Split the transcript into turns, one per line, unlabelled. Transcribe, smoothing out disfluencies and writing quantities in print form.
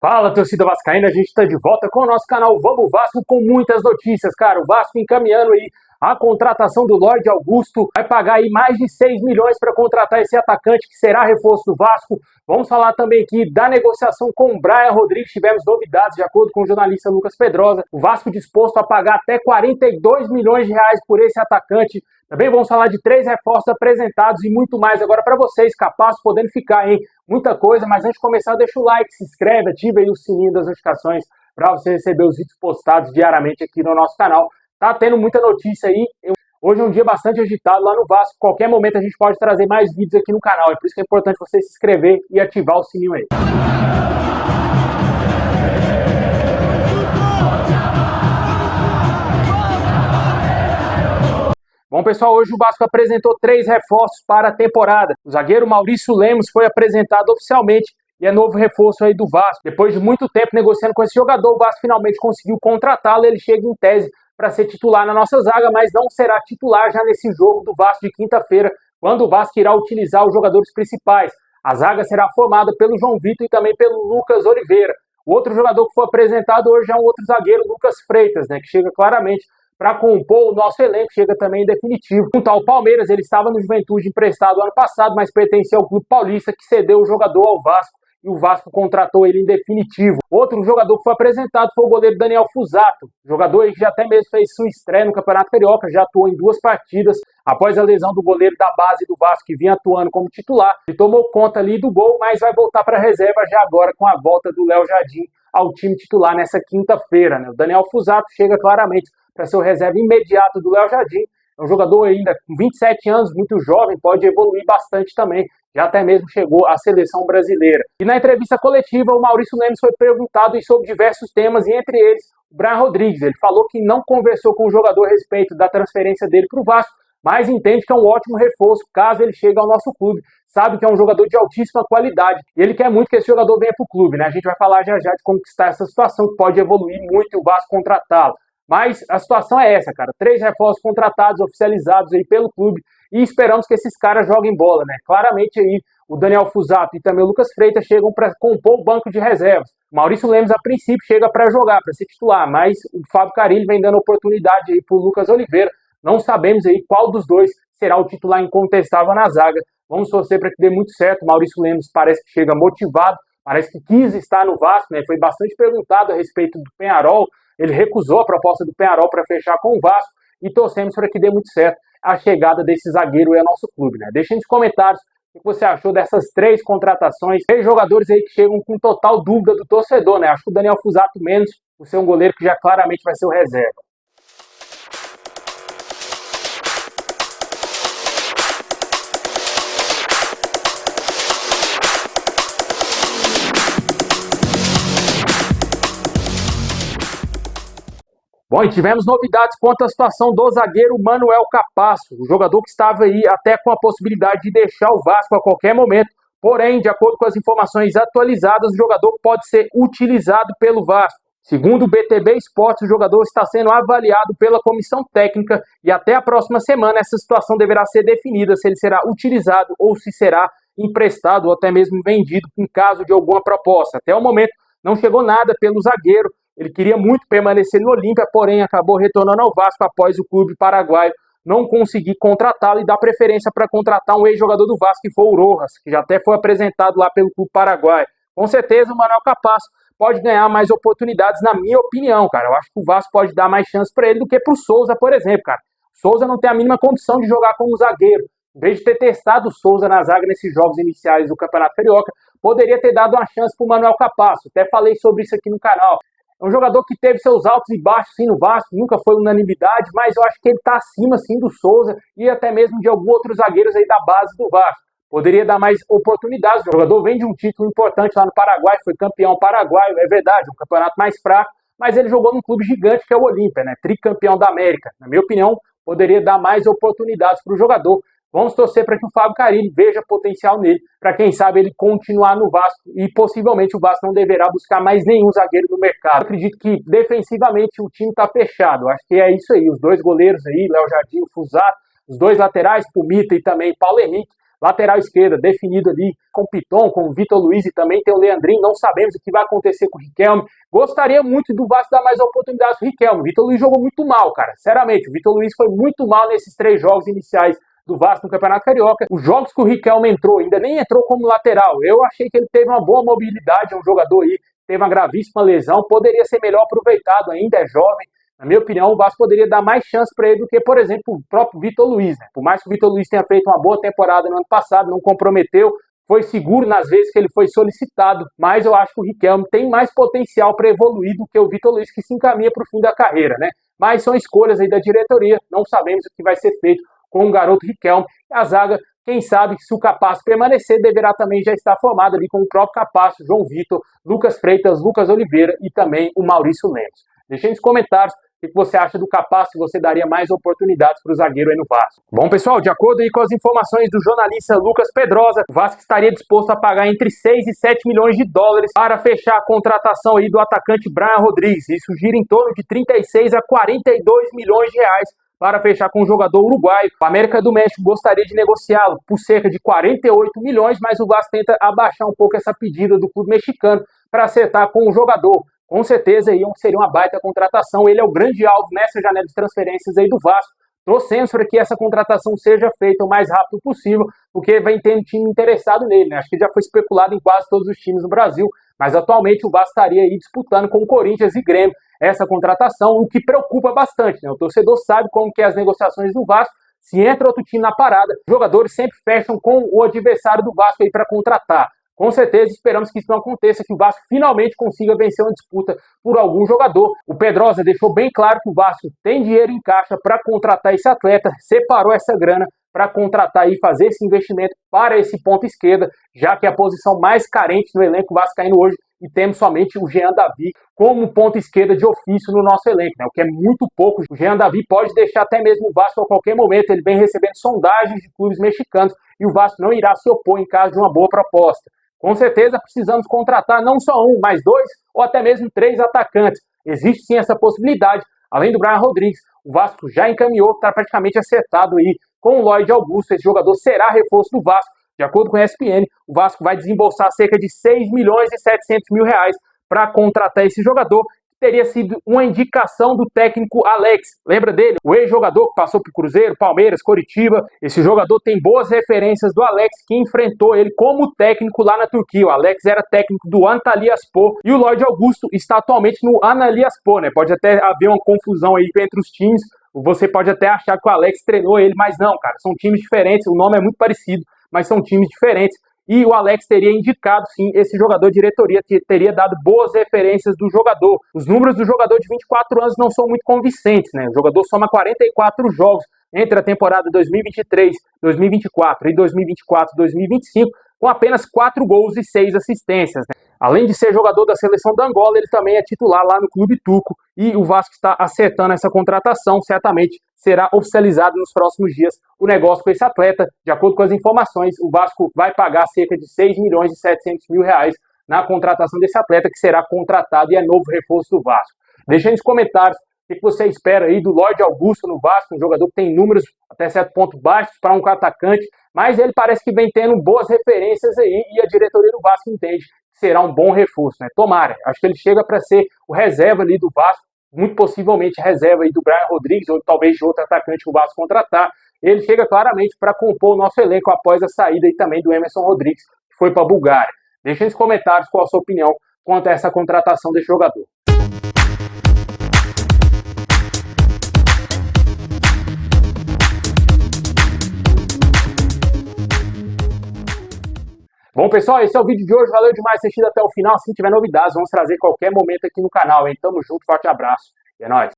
Fala, torcida vascaína, a gente está de volta com o nosso canal Vamos Vasco com muitas notícias, cara. O Vasco encaminhando aí a contratação do Lorde Augusto, vai pagar aí mais de 6 milhões para contratar esse atacante que será reforço do Vasco. Vamos falar também aqui da negociação com o Brian Rodrigues, tivemos novidades de acordo com o jornalista Lucas Pedrosa. O Vasco disposto a pagar até 42 milhões de reais por esse atacante. Também vamos falar de 3 reforços apresentados e muito mais agora para vocês, capaz podendo ficar, hein? Muita coisa, mas antes de começar, deixa o like, se inscreve, ativa aí o sininho das notificações para você receber os vídeos postados diariamente aqui no nosso canal. Tá tendo muita notícia aí. Hoje é um dia bastante agitado lá no Vasco. Qualquer momento a gente pode trazer mais vídeos aqui no canal. É por isso que é importante você se inscrever e ativar o sininho aí. Bom, pessoal, hoje o Vasco apresentou 3 reforços para a temporada. O zagueiro Maurício Lemos foi apresentado oficialmente e é novo reforço aí do Vasco. Depois de muito tempo negociando com esse jogador, o Vasco finalmente conseguiu contratá-lo. Ele chega em tese para ser titular na nossa zaga, mas não será titular já nesse jogo do Vasco de quinta-feira, quando o Vasco irá utilizar os jogadores principais. A zaga será formada pelo João Vitor e também pelo Lucas Oliveira. O outro jogador que foi apresentado hoje é um outro zagueiro, Lucas Freitas, que chega claramente para compor o nosso elenco, chega também em definitivo. Junto ao Palmeiras, ele estava no Juventude emprestado ano passado, mas pertencia ao Clube Paulista, que cedeu o jogador ao Vasco, e o Vasco contratou ele em definitivo. Outro jogador que foi apresentado foi o goleiro Daniel Fusato, jogador aí que já até mesmo fez sua estreia no Campeonato Carioca, já atuou em 2 partidas, após a lesão do goleiro da base do Vasco, que vinha atuando como titular. Ele tomou conta ali do gol, mas vai voltar para a reserva já agora com a volta do Léo Jardim ao time titular nessa quinta-feira. O Daniel Fusato chega claramente para ser o reserva imediato do Léo Jardim. É um jogador ainda com 27 anos, muito jovem, pode evoluir bastante também. Já até mesmo chegou à seleção brasileira. E na entrevista coletiva, o Maurício Lemos foi perguntado sobre diversos temas, e entre eles, o Brian Rodrigues. Ele falou que não conversou com o jogador a respeito da transferência dele para o Vasco, mas entende que é um ótimo reforço caso ele chegue ao nosso clube. Sabe que é um jogador de altíssima qualidade e ele quer muito que esse jogador venha para o clube. A gente vai falar já já de como está essa situação, que pode evoluir muito e o Vasco contratá-lo. Mas a situação é essa, cara. 3 reforços contratados, oficializados aí pelo clube, e esperamos que esses caras joguem bola, Claramente aí o Daniel Fusato e também o Lucas Freitas chegam para compor o banco de reservas. O Maurício Lemos, a princípio, chega para jogar, para ser titular, mas o Fábio Carille vem dando oportunidade aí para o Lucas Oliveira. Não sabemos aí qual dos dois será o titular incontestável na zaga. Vamos torcer para que dê muito certo. O Maurício Lemos parece que chega motivado, parece que quis estar no Vasco, Foi bastante perguntado a respeito do Peñarol. Ele recusou a proposta do Peñarol para fechar com o Vasco e torcemos para que dê muito certo a chegada desse zagueiro aí ao nosso clube, Deixa nos comentários o que você achou dessas 3 contratações, 3 jogadores aí que chegam com total dúvida do torcedor, Acho que o Daniel Fusato menos, por ser um goleiro que já claramente vai ser o reserva. Bom, e tivemos novidades quanto à situação do zagueiro Manuel Capasso, o jogador que estava aí até com a possibilidade de deixar o Vasco a qualquer momento. Porém, de acordo com as informações atualizadas, o jogador pode ser utilizado pelo Vasco. Segundo o BTB Esportes, o jogador está sendo avaliado pela comissão técnica e até a próxima semana essa situação deverá ser definida, se ele será utilizado ou se será emprestado ou até mesmo vendido em caso de alguma proposta. Até o momento não chegou nada pelo zagueiro. Ele queria muito permanecer no Olímpia, porém acabou retornando ao Vasco após o clube paraguaio não conseguir contratá-lo e dar preferência para contratar um ex-jogador do Vasco, que foi o Rojas, que já até foi apresentado lá pelo clube paraguaio. Com certeza o Manuel Capasso pode ganhar mais oportunidades, na minha opinião, cara. Eu acho que o Vasco pode dar mais chance para ele do que para o Souza, por exemplo, cara. O Souza não tem a mínima condição de jogar como zagueiro. Em vez de ter testado o Souza na zaga nesses jogos iniciais do Campeonato Carioca, poderia ter dado uma chance para o Manuel Capasso. Até falei sobre isso aqui no canal. É um jogador que teve seus altos e baixos sim no Vasco, nunca foi unanimidade, mas eu acho que ele está acima sim do Souza e até mesmo de alguns outros zagueiros aí da base do Vasco. Poderia dar mais oportunidades. O jogador vem de um título importante lá no Paraguai, foi campeão paraguaio, é verdade, um campeonato mais fraco, mas ele jogou num clube gigante que é o Olímpia, tricampeão da América. Na minha opinião, poderia dar mais oportunidades para o jogador. Vamos torcer para que o Fábio Carille veja potencial nele, para quem sabe ele continuar no Vasco e possivelmente o Vasco não deverá buscar mais nenhum zagueiro no mercado. Eu acredito que defensivamente o time está fechado, acho que é isso aí, os 2 goleiros aí, Léo Jardim e Fusato, os 2 laterais, Pumita e também Paulo Henrique, Lateral esquerda definido ali com o Piton, com o Vitor Luiz e também tem o Leandrinho. Não sabemos o que vai acontecer com o Riquelme. Gostaria muito do Vasco dar mais oportunidades pro Riquelme. O Vitor Luiz jogou muito mal, cara. Sinceramente, o Vitor Luiz foi muito mal nesses 3 jogos iniciais do Vasco no Campeonato Carioca. Os jogos que o Riquelme entrou, ainda nem entrou como lateral. Eu achei que ele teve uma boa mobilidade, é um jogador aí, teve uma gravíssima lesão, poderia ser melhor aproveitado, ainda é jovem. Na minha opinião, o Vasco poderia dar mais chance para ele do que, por exemplo, o próprio Vitor Luiz, né? Por mais que o Vitor Luiz tenha feito uma boa temporada no ano passado, não comprometeu, foi seguro nas vezes que ele foi solicitado, mas eu acho que o Riquelme tem mais potencial para evoluir do que o Vitor Luiz, que se encaminha para o fim da carreira, né? Mas são escolhas aí da diretoria, não sabemos o que vai ser feito com o garoto Riquelme. A zaga, quem sabe, se o Capasso permanecer, deverá também já estar formado ali com o próprio Capasso, João Vitor, Lucas Freitas, Lucas Oliveira e também o Maurício Lemos. Deixe aí nos comentários o que você acha do Capasso, se você daria mais oportunidades para o zagueiro aí no Vasco. Bom, pessoal, de acordo aí com as informações do jornalista Lucas Pedrosa, o Vasco estaria disposto a pagar entre 6 e 7 milhões de dólares para fechar a contratação aí do atacante Brian Rodrigues. Isso gira em torno de 36 a 42 milhões de reais para fechar com o jogador uruguaio. O América do México gostaria de negociá-lo por cerca de 48 milhões, mas o Vasco tenta abaixar um pouco essa pedida do clube mexicano para acertar com o jogador. Com certeza aí seria uma baita contratação. Ele é o grande alvo nessa janela de transferências aí do Vasco. Torcemos para que essa contratação seja feita o mais rápido possível, porque vai ter um time interessado nele, né? Acho que já foi especulado em quase todos os times no Brasil, mas atualmente o Vasco estaria aí disputando com o Corinthians e Grêmio essa contratação, o que preocupa bastante, né? O torcedor sabe como que é as negociações do Vasco. Se entra outro time na parada, os jogadores sempre fecham com o adversário do Vasco aí para contratar. Com certeza esperamos que isso não aconteça, que o Vasco finalmente consiga vencer uma disputa por algum jogador. O Pedrosa deixou bem claro que o Vasco tem dinheiro em caixa para contratar esse atleta, separou essa grana para contratar e fazer esse investimento para esse ponta esquerda, já que é a posição mais carente no elenco vascaíno hoje, e temos somente o Jean Davi como ponta esquerda de ofício no nosso elenco, né? O que é muito pouco. O Jean Davi pode deixar até mesmo o Vasco a qualquer momento, ele vem recebendo sondagens de clubes mexicanos e o Vasco não irá se opor em caso de uma boa proposta. Com certeza precisamos contratar não só um, mas 2 ou até mesmo 3 atacantes. Existe sim essa possibilidade. Além do Brian Rodrigues, o Vasco já encaminhou, está praticamente acertado aí com o Lloyd Augusto. Esse jogador será reforço do Vasco. De acordo com a ESPN, o Vasco vai desembolsar cerca de 6 milhões e 700 mil reais para contratar esse jogador. Teria sido uma indicação do técnico Alex. Lembra dele? O ex-jogador que passou por Cruzeiro, Palmeiras, Coritiba. Esse jogador tem boas referências do Alex, que enfrentou ele como técnico lá na Turquia. O Alex era técnico do Antalyaspor e o Lloyd Augusto está atualmente no Antalyaspor, né? Pode até haver uma confusão aí entre os times. Você pode até achar que o Alex treinou ele, mas não, cara. São times diferentes, o nome é muito parecido, mas são times diferentes. E o Alex teria indicado, sim, esse jogador, diretoria teria dado boas referências do jogador. Os números do jogador de 24 anos não são muito convincentes, né? O jogador soma 44 jogos entre a temporada 2023, 2024 e 2024, 2025, com apenas 4 gols e 6 assistências, né? Além de ser jogador da seleção da Angola, ele também é titular lá no clube turco e o Vasco está acertando essa contratação. Certamente será oficializado nos próximos dias o negócio com esse atleta. De acordo com as informações, o Vasco vai pagar cerca de 6 milhões e 700 mil reais na contratação desse atleta, que será contratado e é novo reforço do Vasco. Deixa aí nos comentários o que você espera aí do Lloyd Augusto no Vasco, um jogador que tem números até certo ponto baixos para um atacante, mas ele parece que vem tendo boas referências aí e a diretoria do Vasco entende que será um bom reforço, né? Tomara, acho que ele chega para ser o reserva ali do Vasco, muito possivelmente reserva aí do Brian Rodrigues ou talvez de outro atacante que o Vasco contratar. Ele chega claramente para compor o nosso elenco após a saída aí também do Emerson Rodrigues, que foi para a Bulgária. Deixa nos comentários qual a sua opinião quanto a essa contratação desse jogador. Bom, pessoal, esse é o vídeo de hoje. Valeu demais ter assistido até o final. Se tiver novidades, vamos trazer qualquer momento aqui no canal, hein? Tamo junto, forte abraço e é nóis.